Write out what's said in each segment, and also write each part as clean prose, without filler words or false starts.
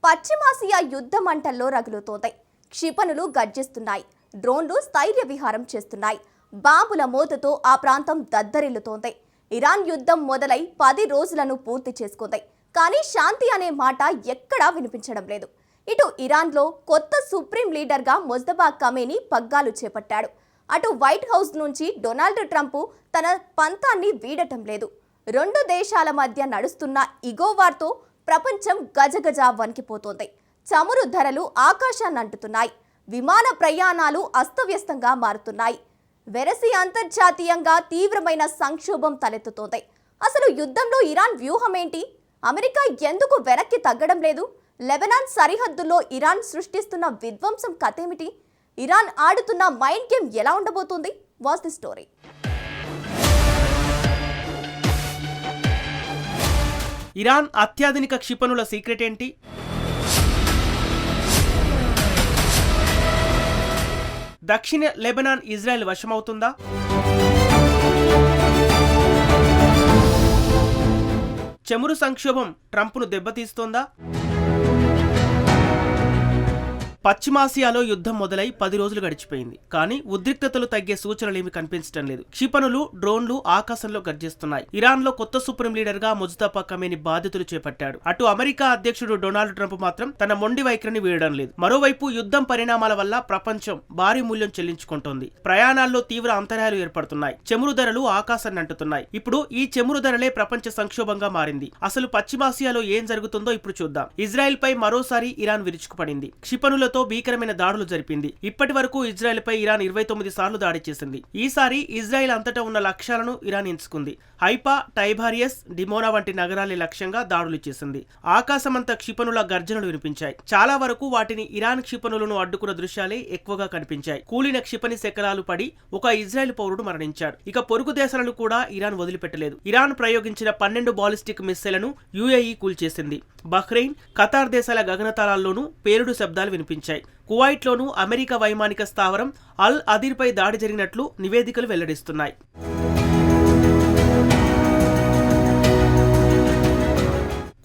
పశ్చిమాసియా యుద్ధ మంటల్లో రగులుతోంది. క్షిపణులు గర్జిస్తున్నాయి, డ్రోన్లు స్థైర్య విహారం చేస్తున్నాయి. బాంబుల మోతతో ఆ ప్రాంతం దద్దరిల్లుతోంది. ఇరాన్ యుద్ధం మొదలై 10 రోజులను పూర్తి చేసుకుంది. కానీ శాంతి అనే మాట ఎక్కడా వినిపించడం లేదు. ఇటు ఇరాన్లో కొత్త సుప్రీం లీడర్గా ముజ్తబా ఖమేనీ పగ్గాలు చేపట్టాడు. అటు వైట్ హౌస్ నుంచి డొనాల్డ్ ట్రంప్ తన పంతాన్ని వీడటం లేదు. రెండు దేశాల మధ్య నడుస్తున్న ఇగో వార్తో ప్రపంచం గజగజ వణికిపోతోంది. చమురు ధరలు ఆకాశాన్ని అంటుతున్నాయి. విమాన ప్రయాణాలు అస్తవ్యస్తంగా మారుతున్నాయి. వెరసి అంతర్జాతీయంగా తీవ్రమైన సంక్షోభం తలెత్తుతోంది. అసలు యుద్ధంలో ఇరాన్ వ్యూహం ఏంటి? అమెరికా ఎందుకు వెనక్కి తగ్గడం లేదు? లెబనాన్ సరిహద్దుల్లో ఇరాన్ సృష్టిస్తున్న విధ్వంసం కథేమిటి? ఇరాన్ ఆడుతున్న మైండ్ గేమ్ ఎలా ఉండబోతుంది? Watch the story. ఇరాన్ అత్యాధునిక క్షిపణుల సీక్రెట్ ఏంటి? దక్షిణ లెబనాన్ ఇజ్రాయెల్ వశమవుతుందా? చమురు సంక్షోభం ట్రంప్ను దెబ్బతీస్తోందా? పశ్చిమాసియాలో యుద్ధం మొదలై 10 రోజులు గడిచిపోయింది. కానీ ఉద్రిక్తతలు తగ్గే సూచనలేమి కనిపించడం లేదు. క్షిపణులు, డ్రోన్లు ఆకాశంలో గర్జిస్తున్నాయి. ఇరాన్లో కొత్త సుప్రీం లీడర్గా ముజ్తబా ఖమేనీ బాధ్యతలు చేపట్టాడు. అటు అమెరికా అధ్యక్షుడు డొనాల్డ్ ట్రంప్ మాత్రం తన మొండి వైఖరిని వీడడం లేదు. మరోవైపు యుద్ధం పరిణామాల వల్ల ప్రపంచం భారీ మూల్యం చెల్లించుకుంటోంది. ప్రయాణాల్లో తీవ్ర అంతరాయాలు ఏర్పడుతున్నాయి. చమురు ధరలు ఆకాశాన్ని అంటుతున్నాయి. ఇప్పుడు ఈ చమురు ధరలే ప్రపంచ సంక్షోభంగా మారింది. అసలు పశ్చిమాసియాలో ఏం జరుగుతుందో ఇప్పుడు చూద్దాం. ఇజ్రాయెల్ పై మరోసారి ఇరాన్ విరుచుకుపడింది. క్షిపణులతో భీకరమైన దాడులు జరిపింది. ఇప్పటి వరకు ఇజ్రాయెల్ పై ఇరాన్ 29 సార్లు దాడి చేసింది. ఈసారి ఇజ్రాయెల్ అంతటా ఉన్న లక్ష్యాలను ఇరాన్ ఎంచుకుంది. హైఫా, టైబారియస్, డిమోనా వంటి నగరాలే లక్ష్యంగా దాడులు చేసింది. ఆకాశమంతా క్షిపణుల గర్జనలు వినిపించాయి. చాలా వరకు వాటిని ఇరాన్ క్షిపణులను అడ్డుకున్న దృశ్యాలే ఎక్కువగా కనిపించాయి. కూలిన క్షిపణి శకలాలు పడి ఒక ఇజ్రాయెల్ పౌరుడు మరణించాడు. ఇక పొరుగు దేశాలను కూడా ఇరాన్ వదిలిపెట్టలేదు. ఇరాన్ ప్రయోగించిన 12 బాలిస్టిక్ మిస్సైళ్లను యుఏఈ కూల్చేసింది. బహ్రెయిన్, ఖతార్ దేశాల గగనతలాల్లోనూ పేలుడు శబ్దాలు వినిపించాయి. కువైట్లోనూ అమెరికా వైమానిక స్థావరం అల్ అదీర్పై దాడి జరిగినట్లు నివేదికలు వెల్లడిస్తున్నాయి.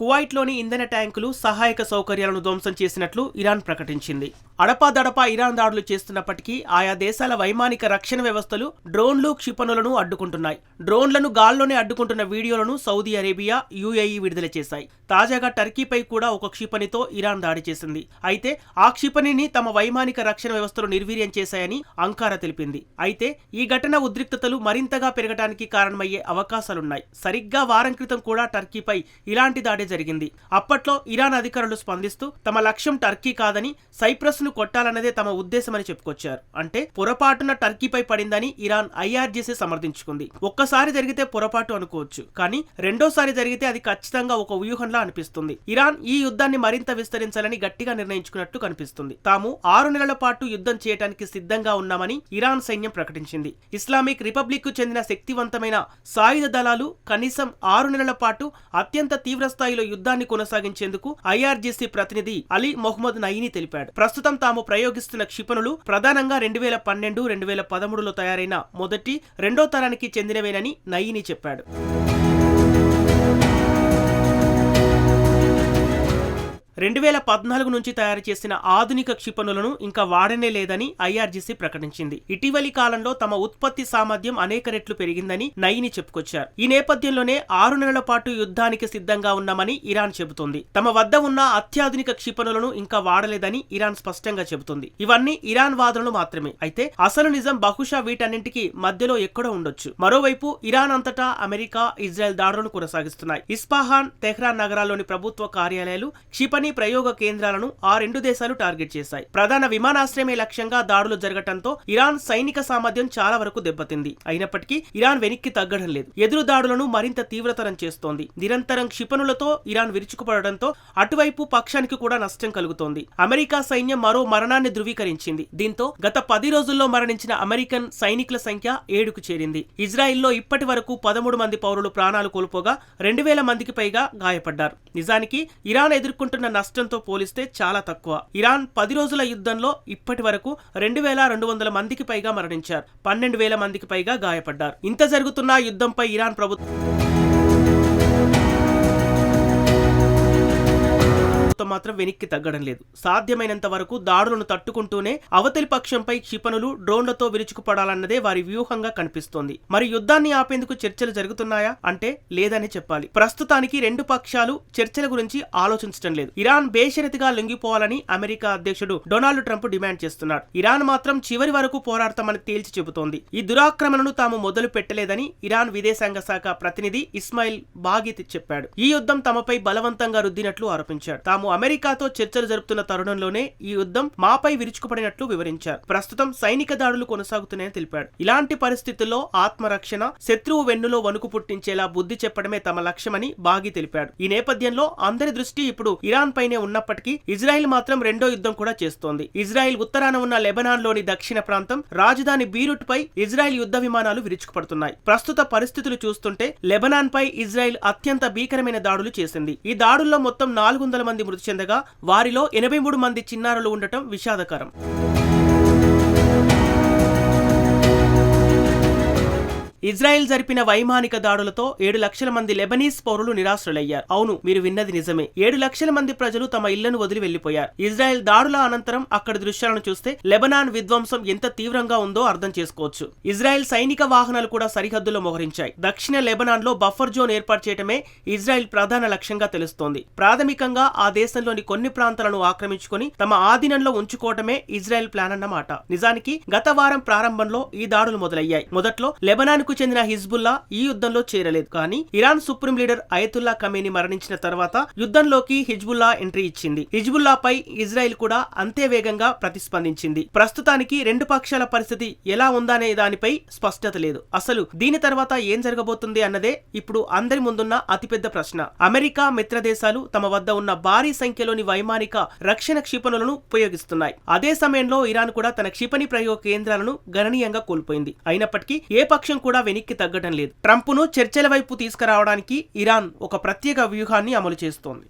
కువైట్లోని ఇంధన ట్యాంకులు, సహాయక సౌకర్యాలను ధ్వంసం చేసినట్లు ఇరాన్ ప్రకటించింది. అడపాదడపా ఇరాన్ దాడులు చేస్తున్నప్పటికీ ఆయా దేశాల వైమానిక రక్షణ వ్యవస్థలు డ్రోన్లు, క్షిపణులను అడ్డుకుంటున్నాయి. డ్రోన్లను గాల్లోనే అడ్డుకుంటున్న వీడియోలను సౌదీ అరేబియా, యుఏఈ విడుదల చేశాయి. తాజాగా టర్కీపై కూడా ఒక క్షిపణితో ఇరాన్ దాడి చేసింది. అయితే ఆ క్షిపణిని తమ వైమానిక రక్షణ వ్యవస్థలు నిర్వీర్యం చేశాయని అంకారా తెలిపింది. అయితే ఈ ఘటన ఉద్రిక్తతలు మరింతగా పెరగడానికి కారణమయ్యే అవకాశాలున్నాయి. సరిగ్గా వారం క్రితం కూడా టర్కీపై ఇలాంటి దాడి జరిగింది. అప్పట్లో ఇరాన్ అధికారులు స్పందిస్తూ తమ లక్ష్యం టర్కీ కాదని, సైప్రస్ ను కొట్టాలన్నదే తమ ఉద్దేశమని చెప్పుకొచ్చారు. అంటే పొరపాటున టర్కీపై పడిందని ఇరాన్ ఐఆర్జీసీ సమర్థించుకుంది. ఒక్కసారి జరిగితే పొరపాటు అనుకోవచ్చు, కానీ రెండోసారి జరిగితే అది ఖచ్చితంగా ఒక వ్యూహంలా అనిపిస్తుంది. ఇరాన్ ఈ యుద్ధాన్ని మరింత విస్తరించాలని గట్టిగా నిర్ణయించుకున్నట్టు కనిపిస్తుంది. తాము 6 నెలల పాటు యుద్ధం చేయడానికి సిద్ధంగా ఉన్నామని ఇరాన్ సైన్యం ప్రకటించింది. ఇస్లామిక్ రిపబ్లిక్ కు చెందిన శక్తివంతమైన సాయుధ దళాలు కనీసం 6 నెలల పాటు అత్యంత తీవ్ర స్థాయిలో యుద్ధాన్ని కొనసాగించేందుకు ఐఆర్జీసీ ప్రతినిధి అలీ మొహమ్మద్ నయీని తెలిపాడు. ప్రస్తుతం తాము ప్రయోగిస్తున్న క్షిపణులు ప్రధానంగా 2012, 2013లో తయారైన మొదటి, రెండో తరానికి చెందినవేనని నయీని చెప్పాడు. 2014 నుంచి తయారు చేసిన ఆధునిక క్షిపణులను ఇంకా వాడనే లేదని ఐఆర్జీసీ ప్రకటించింది. ఇటీవలి కాలంలో తమ ఉత్పత్తి సామర్థ్యం అనేక రెట్లు పెరిగిందని నయీని చెప్పుకొచ్చారు. ఈ నేపథ్యంలోనే 6 నెలల పాటు యుద్ధానికి సిద్ధంగా ఉన్నామని ఇరాన్ చెబుతోంది. తమ వద్ద ఉన్న అత్యాధునిక క్షిపణులను ఇంకా వాడలేదని ఇరాన్ స్పష్టంగా చెబుతుంది. ఇవన్నీ ఇరాన్ వాదనలు మాత్రమే. అయితే అసలు నిజం బహుశా వీటన్నింటికి మధ్యలో ఎక్కడో ఉండొచ్చు. మరోవైపు ఇరాన్ అంతటా అమెరికా, ఇజ్రాయెల్ దాడులను కొనసాగిస్తున్నాయి. ఇస్ఫహాన్, తెహ్రాన్ నగరాల్లోని ప్రభుత్వ కార్యాలయాలు, క్షిపణి ప్రయోగ కేంద్రాలను ఆ రెండు దేశాలు టార్గెట్ చేశాయి. ప్రధాన విమానాశ్రయమే లక్ష్యంగా దాడులు జరగటంతో ఇరాన్ సైనిక సామర్థ్యం చాలా వరకు దెబ్బతింది. అయినప్పటికీ ఇరాన్ వెనక్కి తగ్గడం లేదు. ఎదురు దాడులను మరింత తీవ్రతరం చేస్తోంది. నిరంతరం క్షిపణులతో ఇరాన్ విరుచుకుపడడంతో అటువైపు పక్షానికి కూడా నష్టం కలుగుతోంది. అమెరికా సైన్యం మరో మరణాన్ని ధృవీకరించింది. దీంతో గత 10 రోజుల్లో మరణించిన అమెరికన్ సైనికుల సంఖ్య 7కు చేరింది. ఇజ్రాయిల్లో ఇప్పటి వరకు 13 మంది పౌరులు ప్రాణాలు కోల్పోగా 2000 మందికి పైగా గాయపడ్డారు. నిజానికి ఇరాన్ ఎదుర్కొంటున్న నష్టంతో పోలిస్తే చాలా తక్కువ. ఇరాన్ 10 రోజుల యుద్ధంలో ఇప్పటి వరకు 2200 మందికి పైగా మరణించారు. 12,000 మందికి పైగా గాయపడ్డారు. ఇంత జరుగుతున్న యుద్ధంపై ఇరాన్ ప్రభుత్వం ప్రభుత్వం మాత్రం వెనక్కి తగ్గడం లేదు. సాధ్యమైనంత వరకు దాడులను తట్టుకుంటూనే అవతలి పక్షంపై క్షిపణులు, డ్రోన్లతో విరుచుకుపడాలన్నదే వారి వ్యూహంగా కనిపిస్తోంది. మరి యుద్ధాన్ని ఆపేందుకు చర్చలు జరుగుతున్నాయా అంటే లేదని చెప్పాలి. ప్రస్తుతానికి రెండు పక్షాలు చర్చల గురించి ఆలోచించడం లేదు. ఇరాన్ బేషరతుగా లొంగిపోవాలని అమెరికా అధ్యక్షుడు డొనాల్డ్ ట్రంప్ డిమాండ్ చేస్తున్నాడు. ఇరాన్ మాత్రం చివరి వరకు పోరాడతామని తేల్చి చెబుతోంది. ఈ దురాక్రమణను తాము మొదలు పెట్టలేదని ఇరాన్ విదేశాంగ శాఖ ప్రతినిధి ఇస్మాయిల్ బాగిత్ చెప్పాడు. ఈ యుద్ధం తమపై బలవంతంగా రుద్దినట్లు ఆరోపించాడు. తాము అమెరికాతో చర్చలు జరుపుతున్న తరుణంలోనే ఈ యుద్ధం మాపై విరుచుకుపడినట్లు వివరించారు. ప్రస్తుతం సైనిక దాడులు కొనసాగుతున్నాయని తెలిపాడు. ఇలాంటి పరిస్థితుల్లో ఆత్మరక్షణ, శత్రువు వెన్నులో వణుకు పుట్టించేలా బుద్ధి చెప్పడమే తమ లక్ష్యమని బాగి తెలిపాడు. ఈ నేపథ్యంలో అందరి దృష్టి ఇప్పుడు ఇరాన్ పైనే ఉన్నప్పటికీ ఇజ్రాయెల్ మాత్రం రెండో యుద్ధం కూడా చేస్తోంది. ఇజ్రాయెల్ ఉత్తరాన ఉన్న లెబనాన్ లోని దక్షిణ ప్రాంతం రాజధాని బీరూట్ పై ఇజ్రాయెల్ యుద్ధ విమానాలు విరుచుకుపడుతున్నాయి. ప్రస్తుత పరిస్థితులు చూస్తుంటే లెబనాన్ పై ఇజ్రాయెల్ అత్యంత భీకరమైన దాడులు చేసింది. ఈ దాడుల్లో మొత్తం 400 మంది మృతి చెందగా వారిలో 83 మంది చిన్నారులు ఉండటం విషాదకరం. ఇజ్రాయెల్ జరిపిన వైమానిక దాడులతో 7 లక్షల మంది లెబనీస్ పౌరులు నిరాశ్రులయ్యారు. అవును, మీరు విన్నది నిజమే. 7 లక్షల మంది ప్రజలు తమ ఇళ్లను వదిలి వెళ్లిపోయారు. ఇజ్రాయెల్ దాడుల అనంతరం అక్కడి దృశ్యాలను చూస్తే లెబనాన్ విధ్వంసం ఎంత తీవ్రంగా ఉందో అర్థం చేసుకోవచ్చు. ఇజ్రాయెల్ సైనిక వాహనాలు కూడా సరిహద్దులో మోహరించాయి. దక్షిణ లెబనాన్ లో బఫర్ జోన్ ఏర్పాటు చేయడమే ఇజ్రాయెల్ ప్రధాన లక్ష్యంగా తెలుస్తోంది. ప్రాథమికంగా ఆ దేశంలోని కొన్ని ప్రాంతాలను ఆక్రమించుకొని తమ ఆధీనంలో ఉంచుకోవటమే ఇజ్రాయెల్ ప్లాన్ అన్నమాట. నిజానికి గత వారం ప్రారంభంలో ఈ దాడులు మొదలయ్యాయి. మొదట్లో లెబనాన్ చెందిన హిజ్బుల్లా ఈ యుద్ధంలో చేరలేదు. కానీ Iran supreme leader Ayatollah Khamenei మరణించిన తర్వాత యుద్ధంలోకి హిజ్బుల్లా ఎంట్రీ ఇచ్చింది. హిజ్బుల్లాపై ఇజ్రాయెల్ కూడా అంతే వేగంగా ప్రతిస్పందించింది. ప్రస్తుతానికి రెండు పక్షాల పరిస్థితి ఎలా ఉందనే దానిపై స్పష్టత లేదు. అసలు దీని తర్వాత ఏం జరగబోతుంది అన్నదే ఇప్పుడు అందరి ముందున్న అతిపెద్ద ప్రశ్న. అమెరికా మిత్ర దేశాలు తమ వద్ద ఉన్న భారీ సంఖ్యలోని వైమానిక రక్షణ క్షిపణులను ఉపయోగిస్తున్నాయి. అదే సమయంలో ఇరాన్ కూడా తన క్షిపణి ప్రయోగ కేంద్రాలను గణనీయంగా కోల్పోయింది. అయినప్పటికీ ఏ పక్షం కూడా వెనక్కి తగ్గడం లేదు. ట్రంప్ను చర్చల వైపు తీసుకురావడానికి ఇరాన్ ఒక ప్రత్యేక వ్యూహాన్ని అమలు చేస్తోంది.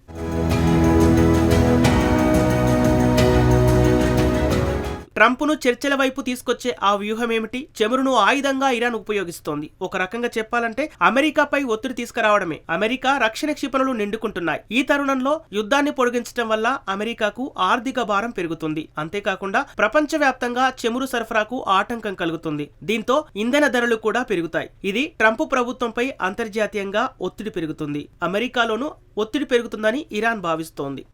ట్రంప్ను చర్చల వైపు తీసుకొచ్చే ఆ వ్యూహం ఏమిటి? చమురును ఆయుధంగా ఇరాన్ ఉపయోగిస్తోంది. ఒక రకంగా చెప్పాలంటే అమెరికాపై ఒత్తిడి తీసుకురావడమే. అమెరికా రక్షణ క్షిపణులు నిండుకుంటున్నాయి. ఈ తరుణంలో యుద్ధాన్ని పొడిగించడం వల్ల అమెరికాకు ఆర్థిక భారం పెరుగుతుంది. అంతేకాకుండా ప్రపంచవ్యాప్తంగా చమురు సరఫరాకు ఆటంకం కలుగుతుంది. దీంతో ఇంధన ధరలు కూడా పెరుగుతాయి. ఇది ట్రంప్ ప్రభుత్వంపై అంతర్జాతీయంగా ఒత్తిడి పెరుగుతుంది. అమెరికాలోనూ ఒత్తిడి పెరుగుతుందని ఇరాన్ భావిస్తోంది.